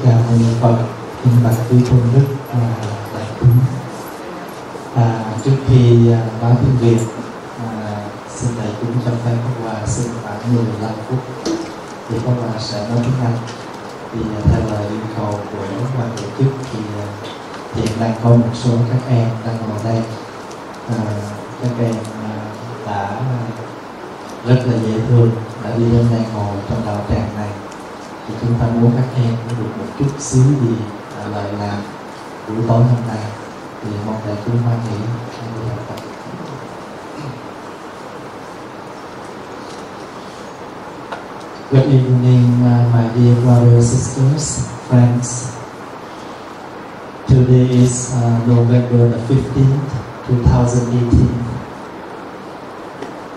Ca Mâu Ni Phật. Kính bạch quý tôn đức đại chúng. Trước khi nói tiếng Việt, xin đại chúng trong tay Pháp Hòa xin khoảng 15 phút thì Pháp Hòa sẽ nói tiếng Anh. Thì theo lời yêu cầu của ban tổ chức thì hiện đang có một số các em đang ngồi đây. Các em đã rất là dễ thương, đã đi đến đây ngồi trong đạo tràng này. Thì chúng ta muốn các em có được một chút xíu gì lời làm buổi tối hôm nay, thì mong đại chúng hoan hỷ trong buổi học tập. Good evening, my dear brothers, sisters, friends. Today is November the 15th, 2018.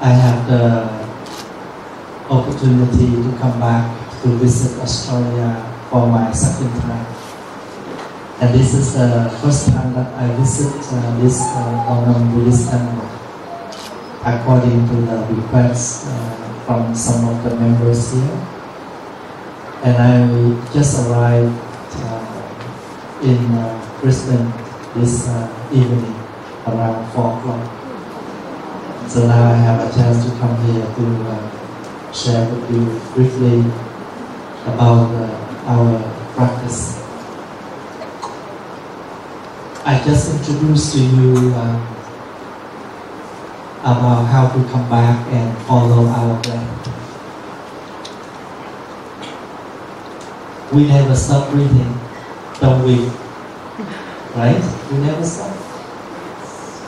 I have the opportunity to come back to visit Australia for my second time. And this is the first time that I visit this Buddhist temple, according to the request from some of the members here. And I just arrived in Brisbane this evening around 4 o'clock. So now I have a chance to come here to share with you briefly about our practice. I just introduced to you about how to come back and follow our breath. We never stop breathing, don't we? Right? We never stop.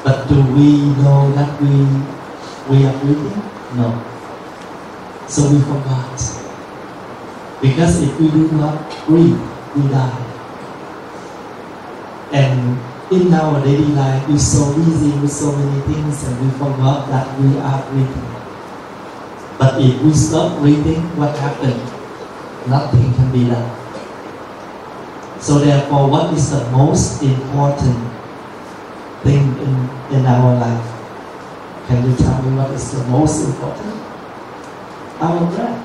But do we know that we are breathing? No. So we forgot. Because if we do not breathe, we die. And in our daily life, we're so busy with so many things and we forgot that we are breathing. But if we stop breathing, what happens? Nothing can be done. So therefore, what is the most important thing in our life? Can you tell me what is the most important? Our breath.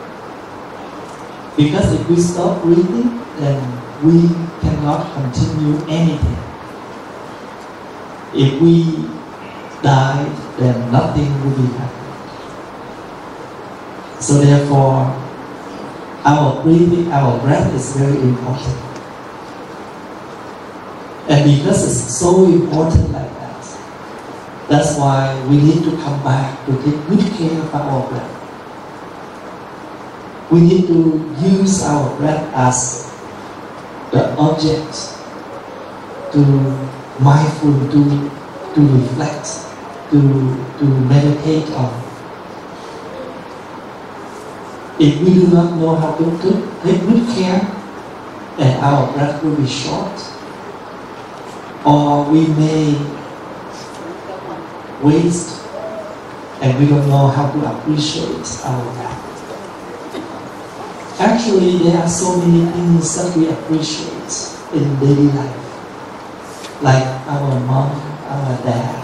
Because if we stop breathing, then we cannot continue anything. If we die, then nothing will be happening. So therefore, our breathing, our breath is very important. And because it's so important like that, that's why we need to come back to take good care of our breath. We need to use our breath as the object to mindful, to reflect, to meditate on. If we do not know how to take good care, then our breath will be short, or we may waste, and we don't know how to appreciate our breath. Actually, there are so many things that we appreciate in daily life, like our mom, our dad.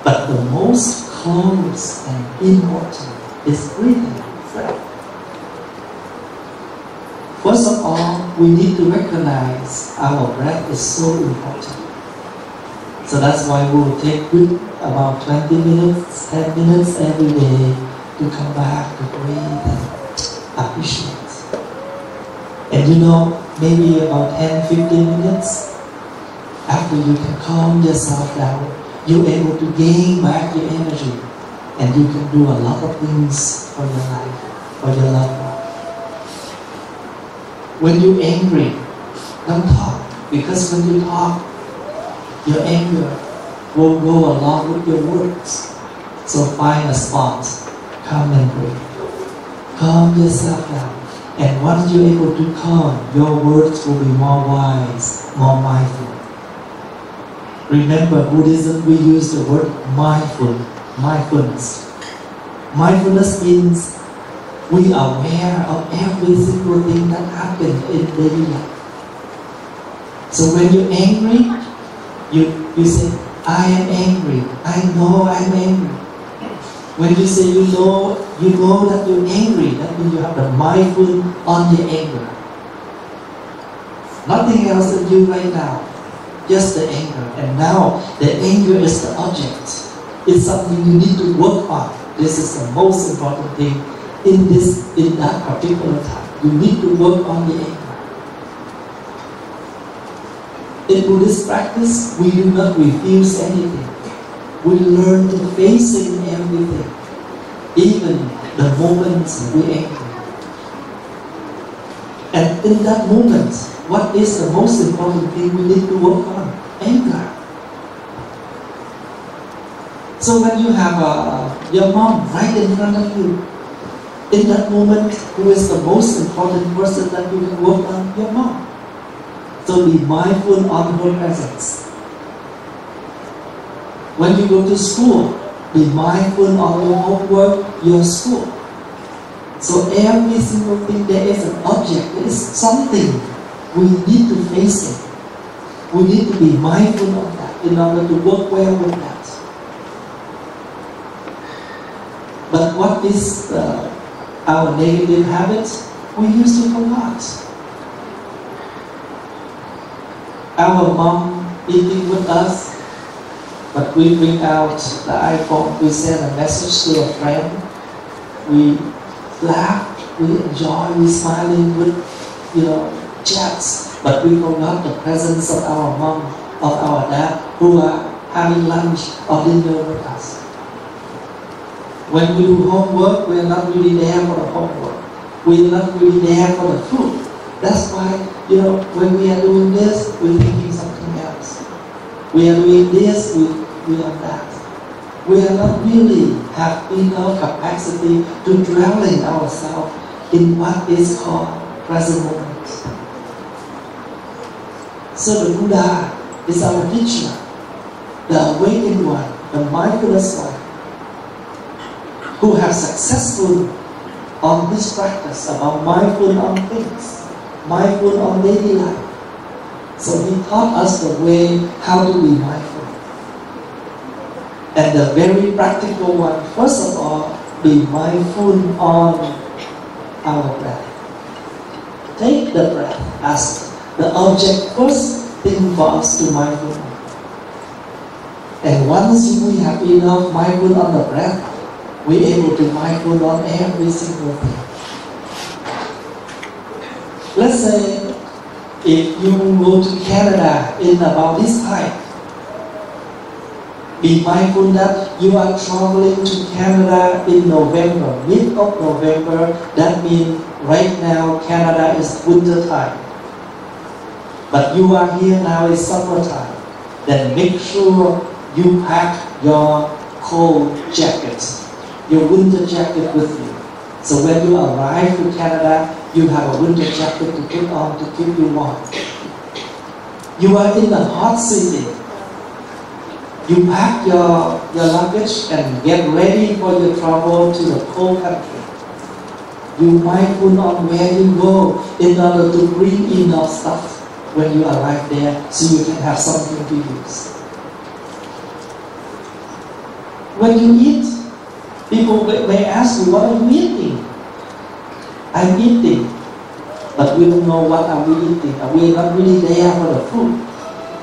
But the most close and important is breathing, breath. First of all, we need to recognize our breath is so important. So that's why we will take about 20 minutes, 10 minutes every day to come back to breathe and appreciate. And you know, maybe about 10-15 minutes after you can calm yourself down, you're able to gain back your energy and you can do a lot of things for your life, for your loved one. When you're angry, don't talk, because when you talk, your anger will go along with your words. So find a spot, calm and breathe. Calm yourself down. And once you're able to calm, your words will be more wise, more mindful. Remember, Buddhism, we use the word mindfulness. Mindfulness means we are aware of every single thing that happens in daily life. So when you're angry, you say, I am angry. I know I'm angry. When you say you know that you're angry, that means you have the mindful on your anger. Nothing else in you right now. Just the anger. And now the anger is the object. It's something you need to work on. This is the most important thing in that particular time. You need to work on the anger. In Buddhist practice, we do not refuse anything. We learn to facing everything, even the moments we angry. And in that moment, what is the most important thing we need to work on? Anger. So when you have your mom right in front of you, in that moment, who is the most important person that you can work on? Your mom. So be mindful on her presence. When you go to school, be mindful on your homework, your school. So every single thing, there is an object, there is something we need to face it. We need to be mindful of that in order to work well with that. But what is our negative habits? We used to forget. Our mom eating with us, but we bring out the iPhone, we send a message to a friend, we laugh, we enjoy, we smiling with, chats, but we forgot the presence of our mom, of our dad, who are having lunch or dinner with us. When we do homework, we are not really there for the homework. We are not really there for the food. That's why, when we are doing this, we're thinking something else. We are doing this, we are that. We are not really have enough capacity to dwelling ourselves in what is called present moment. So the Buddha is our teacher, the awakened one, the mindfulness one, who have successful on this practice about mindful on things, mindful on daily life. So he taught us the way how to be mindful. And the very practical one, first of all, be mindful on our breath. Take the breath as the object first thing for us to mindful on. And once we have enough mindful on the breath, we're able to mindful on every single thing. Let's say if you go to Canada in about this time, be mindful that you are traveling to Canada in November, mid of November. That means right now Canada is winter time. But you are here now in summertime. Then make sure you pack your cold jackets, your winter jacket with you. So when you arrive to Canada, you have a winter jacket to put on to keep you warm. You are in the hot city. You pack your luggage and get ready for your travel to the cold country. You mindful on where you go in order to bring enough stuff when you arrive there so you can have something to use. When you eat, people may ask you, what are you eating? I'm eating, but we don't know what are we eating. We are not really there for the food.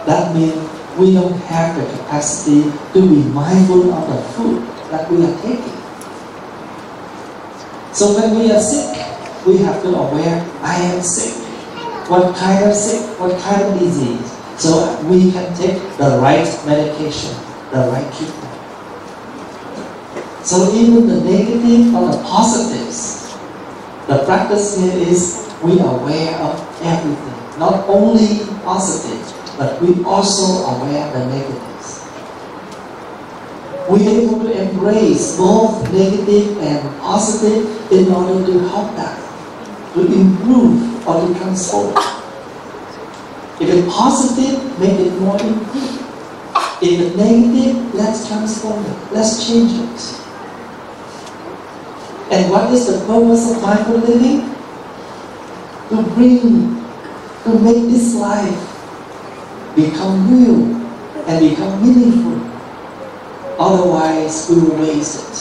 That means we don't have the capacity to be mindful of the food that we are taking. So when we are sick, we have to be aware, I am sick. What kind of sick? What kind of disease? So we can take the right medication, the right treatment. So even the negative or the positives, the practice here is we are aware of everything. Not only positive, but we also aware of the negatives. We are able to embrace both negative and positive in order to help that, to improve or to transform. If it's positive, make it more improved. If it's negative, let's transform it, let's change it. And what is the purpose of mindful living? To make this life become real and become meaningful. Otherwise, we will waste it.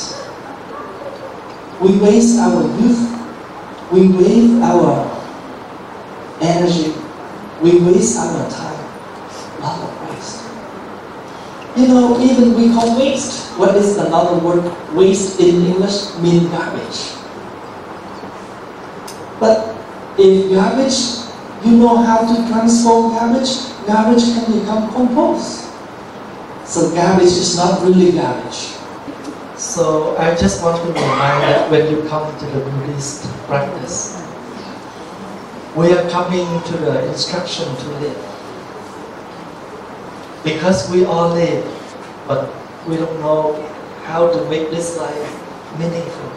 We waste our youth. We waste our energy. We waste our time. A lot of waste. You know, even we call waste. What is another word? Waste in English means garbage. But if garbage, you know how to transform garbage, garbage can become compost. So garbage is not really garbage. So I just want to remind that when you come to the Buddhist practice, we are coming to the instruction to live. Because we all live, but we don't know how to make this life meaningful.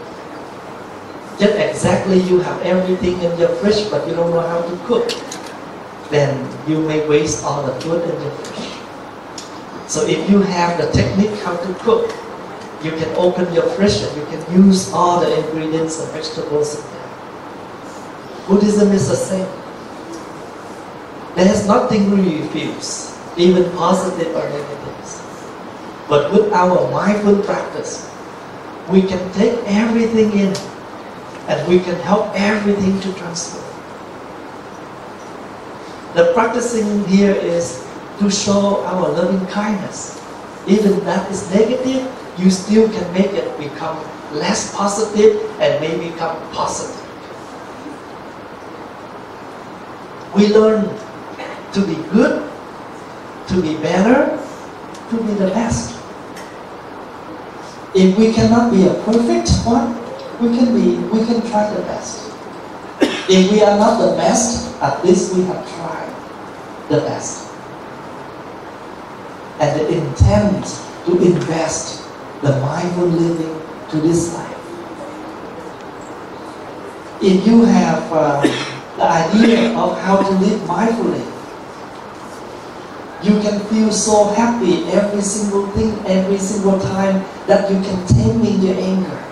Just exactly you have everything in your fridge, but you don't know how to cook. Then you may waste all the food in your fridge. So if you have the technique how to cook, you can open your fridge and you can use all the ingredients and vegetables in there. Buddhism is the same. There is nothing we refuse, even positive or negatives. But with our mindful practice, we can take everything in and we can help everything to transform. The practicing here is to show our loving kindness. Even that is negative, you still can make it become less positive and may become positive. We learn to be good, to be better, to be the best. If we cannot be a perfect one, we can try the best. If we are not the best, at least we have tried the best. And the intent to invest the mindful living to this life. If you have the idea of how to live mindfully, you can feel so happy every single thing, every single time that you can tame in your anger.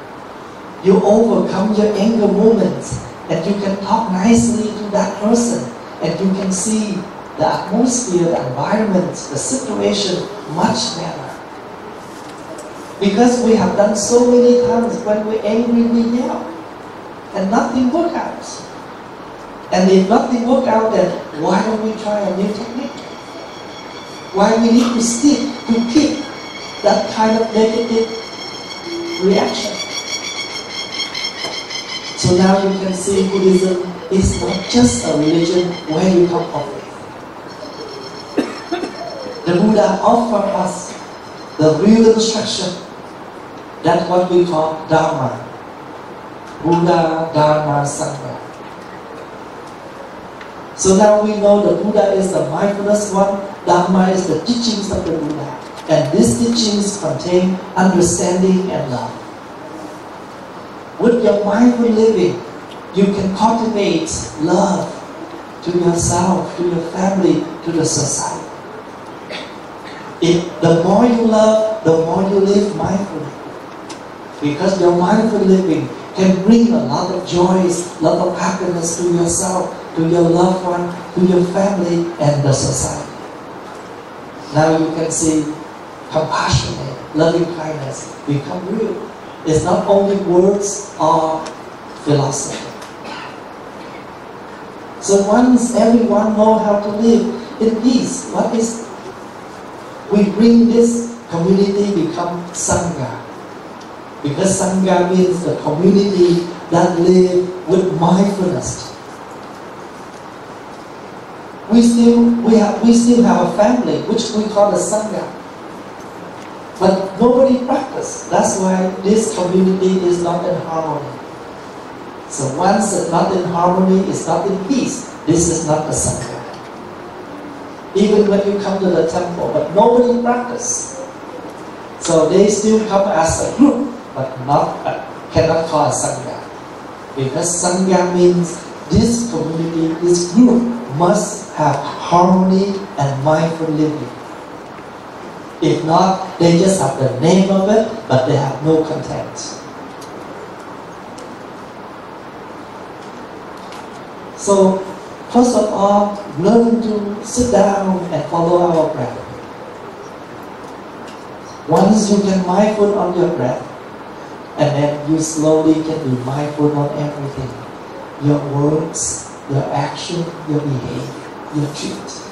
You overcome your anger moments and you can talk nicely to that person and you can see the atmosphere, the environment, the situation much better. Because we have done so many times when we're angry, we yell and nothing works out. And if nothing works out, then why don't we try a new technique? Why we need to stick, to keep that kind of negative reaction? So now you can see Buddhism is not just a religion where you come from. The Buddha offered us the real instruction. That's what we call Dharma. Buddha, Dharma, Sangha. So now we know the Buddha is the mindfulness one, Dharma is the teachings of the Buddha. And these teachings contain understanding and love. With your mindful living, you can cultivate love to yourself, to your family, to the society. If the more you love, the more you live mindfully. Because your mindful living can bring a lot of joys, a lot of happiness to yourself, to your loved one, to your family, and the society. Now you can see compassionate, loving kindness become real. It's not only words or philosophy. So once everyone knows how to live in peace, we bring this community become Sangha. Because Sangha means the community that live with mindfulness. We still have a family which we call the Sangha. But nobody practices. That's why this community is not in harmony. So once it's not in harmony, it's not in peace. This is not a Sangha. Even when you come to the temple, but nobody practices. So they still come as a group, but cannot call a Sangha. Because Sangha means this community, this group must have harmony and mindful living. If not, they just have the name of it, but they have no content. So, first of all, learn to sit down and follow our breath. Once you can mindful on your breath, and then you slowly can be mindful on everything. Your words, your action, your behavior, your treat.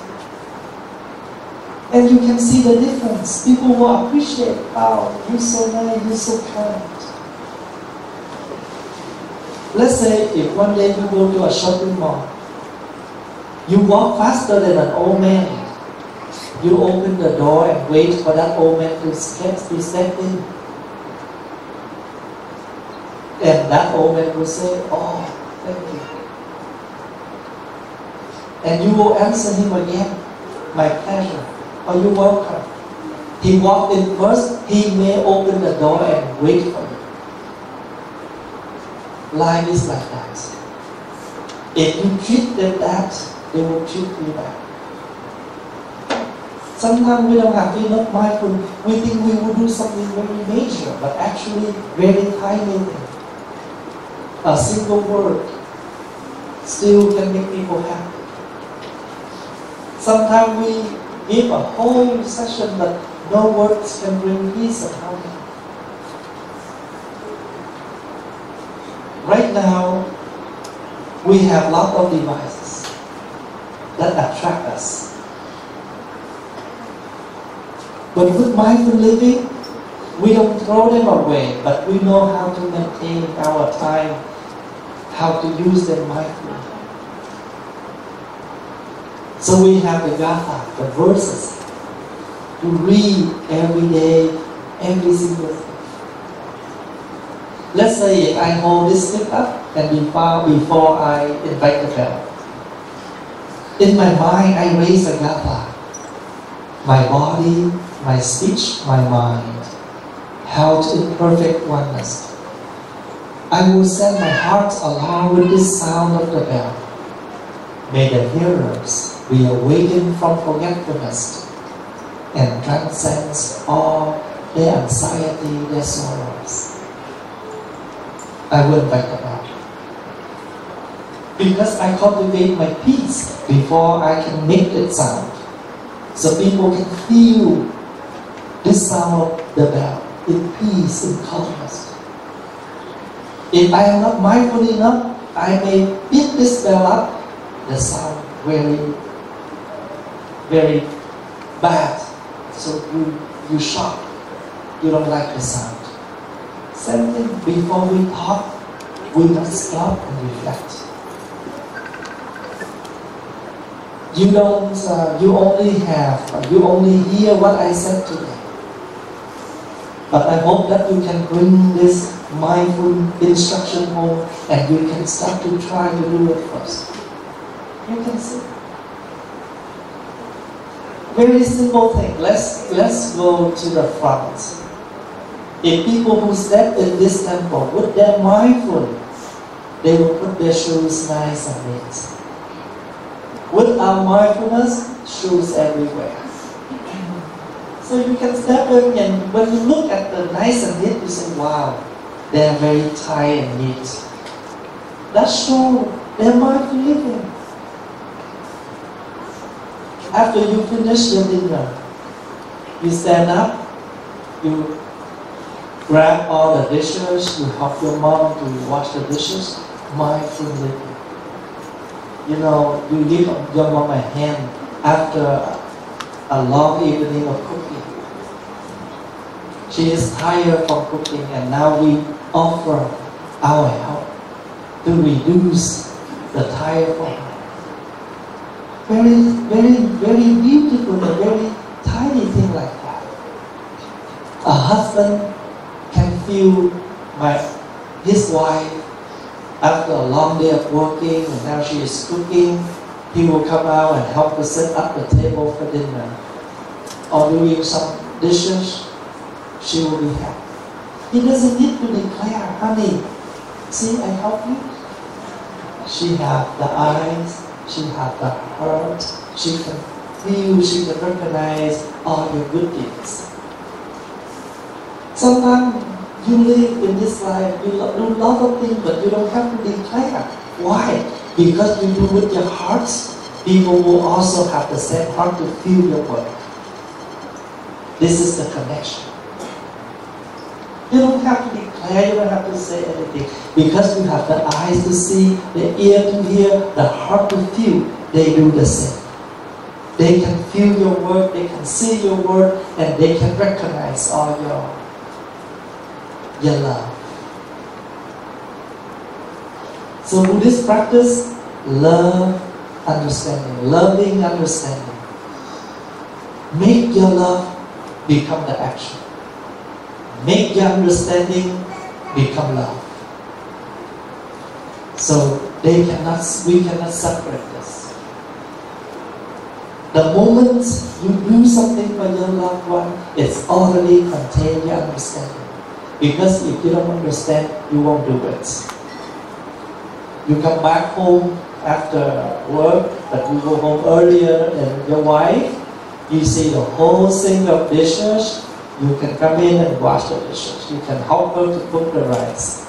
And you can see the difference. People will appreciate, wow, you're so nice, you're so kind. Let's say if one day you go to a shopping mall, you walk faster than an old man. You open the door and wait for that old man to step in. And that old man will say, oh, thank you. And you will answer him again, my pleasure, or you're welcome. He walked in first, he may open the door and wait for you. Life is like that. If you treat them that, they will treat you back. Sometimes we don't have enough mindful. We think we will do something very major, but actually very tiny thing. A single word still can make people happy. Sometimes we give a whole session, but no words can bring peace and harmony. Right now, we have lots of devices that attract us. But with mindful living, we don't throw them away, but we know how to maintain our time, how to use them mindfully. So we have the gatha, the verses, to read every day, every single day. Let's say if I hold this stick up and before I invite the bell, in my mind I raise a gatha. My body, my speech, my mind, held in perfect oneness. I will set my heart along with this sound of the bell. May the hearers be awakened from forgetfulness and transcends all their anxiety, their sorrows. I will invite them out. Because I cultivate my peace before I can make it sound. So people can feel this sound of the bell in peace, in calmness. If I am not mindful enough, I may beat this bell up, the sound very, very bad. So you shock. You don't like the sound. Same thing, before we talk, we must stop and reflect. You only hear what I said today. But I hope that you can bring this mindful instruction home and you can start to try to do it first. You can see. Very simple thing. Let's go to the front. If people who step in this temple, with their mindful, they will put their shoes nice and neat. With our mindfulness, shoes everywhere. So you can step in and when you look at the nice and neat, you say, wow, they are very tight and neat. That shows their mindful living. After you finish your dinner, you stand up, you grab all the dishes, you help your mom to wash the dishes, mindful living. You know, you give your mom a hand after a long evening of cooking. She is tired from cooking and now we offer our help to reduce the tire for her. Very, very, very beautiful and very tiny thing like that. A husband can feel his wife after a long day of working and now she is cooking. He will come out and help her set up the table for dinner. Or doing some dishes, she will be happy. He doesn't need to declare, honey, see, I help you. She has the eyes, she has the heart, she can feel, she can recognize all your good deeds. Sometimes you live in this life, you do a lot of things, but you don't have to declare. Why? Because you do with your hearts, people will also have the same heart to feel your work. This is the connection. You don't have to declare, you don't have to say anything. Because you have the eyes to see, the ear to hear, the heart to feel, they do the same. They can feel your work, they can see your work, and they can recognize all your love. So Buddhist practice, love, understanding, loving understanding. Make your love become the action. Make your understanding become love. So we cannot separate this. The moment you do something for your loved one, it's already contained your understanding. Because if you don't understand, you won't do it. You come back home after work, but you go home earlier than your wife. You see the whole sink of dishes. You can come in and wash the dishes. You can help her to cook the rice.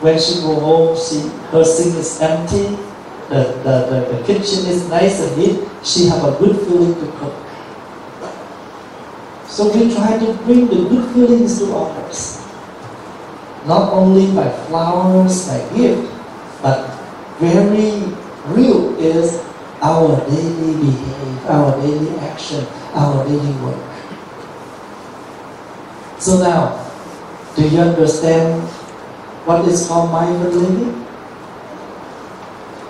When she go home, her sink is empty. The kitchen is nice and neat. She have a good feeling to cook. So we try to bring the good feelings to others. Not only by flowers, by gift, but very real is our daily behavior, our daily action, our daily work. So now, do you understand what is called mindful living?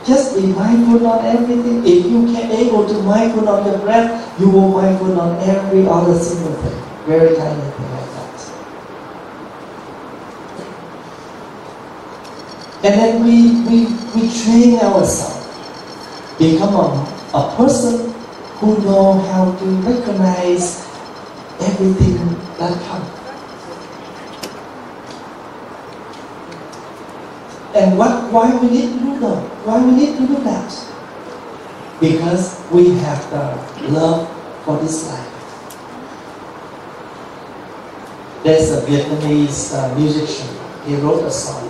Just be mindful on everything. If you can able to mindful on your breath, you will mindful on every other single thing. Very tiny thing like that. And then we train ourselves, become a person who know how to recognize everything that comes. And why we need to do that? Why we need to do that? Because we have the love for this life. There's a Vietnamese musician. He wrote a song,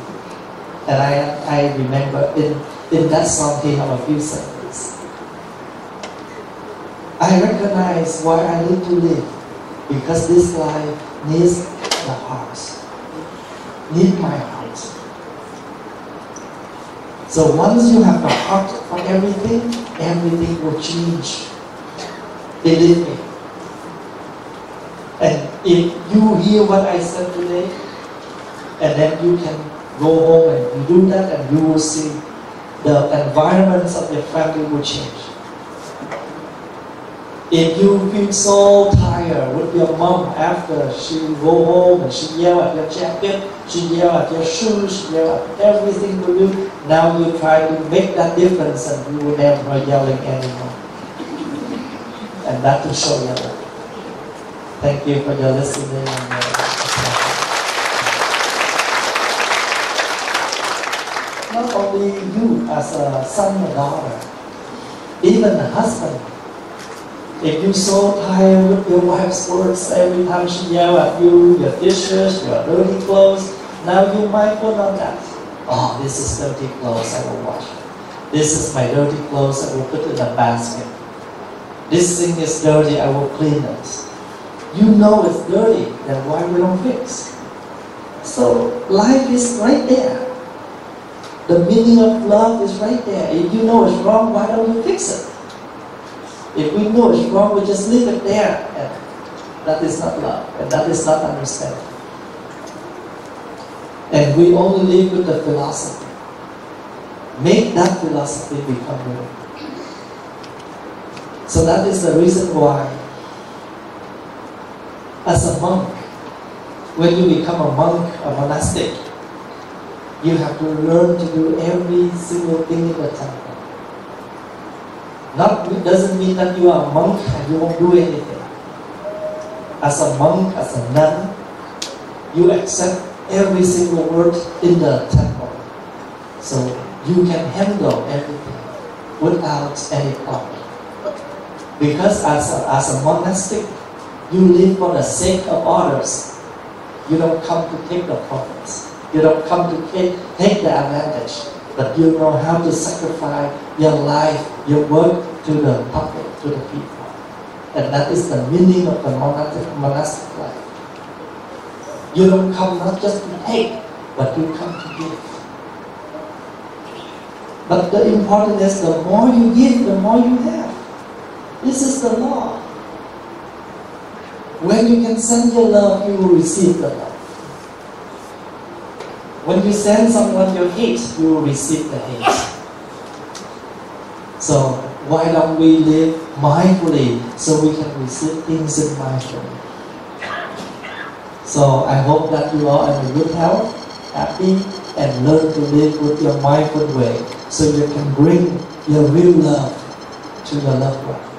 and I remember in that song he have a few sentences. I recognize why I need to live, because this life needs the heart, needs my heart. So once you have the heart for everything, everything will change. Believe me. And if you hear what I said today, and then you can go home and you do that, and you will see the environments of your family will change. If you feel so tired with your mom after she go home and she yell at your jacket, she yell at your shoes, she yell at everything to you, now you try to make that difference and you will never yelling anymore. And that will show your love. Thank you for your listening. Not only you as a son or daughter, even a husband. If you're so tired with your wife's words, every time she yells at you, your dishes, your dirty clothes, now you might put on that. Oh, this is dirty clothes, I will wash it. This is my dirty clothes, I will put it in a basket. This thing is dirty, I will clean it. You know it's dirty, then why we don't fix? So life is right there. The meaning of love is right there. If you know it's wrong, why don't you fix it? If we know it's wrong, we just leave it there. And that is not love, and that is not understanding. And we only live with the philosophy. Make that philosophy become real. So that is the reason why, as a monk, when you become a monk, a monastic, you have to learn to do every single thing in the temple. It doesn't mean that you are a monk and you won't do anything. As a monk, as a nun, you accept every single word in the temple. So you can handle everything without any problem. Because as a monastic, you live for the sake of others. You don't come to take the profits. You don't come to take the advantage. But you know how to sacrifice your life, your work to the public, to the people. And that is the meaning of the monastic life. You don't come not just to take, but you come to give. But the important is the more you give, the more you have. This is the law. When you can send your love, you will receive the love. When you send someone your hate, you will receive the hate. So why don't we live mindfully so we can receive things in mindfully? So I hope that you are in a good health, happy, and learn to live with your mindful way so you can bring your real love to your loved one.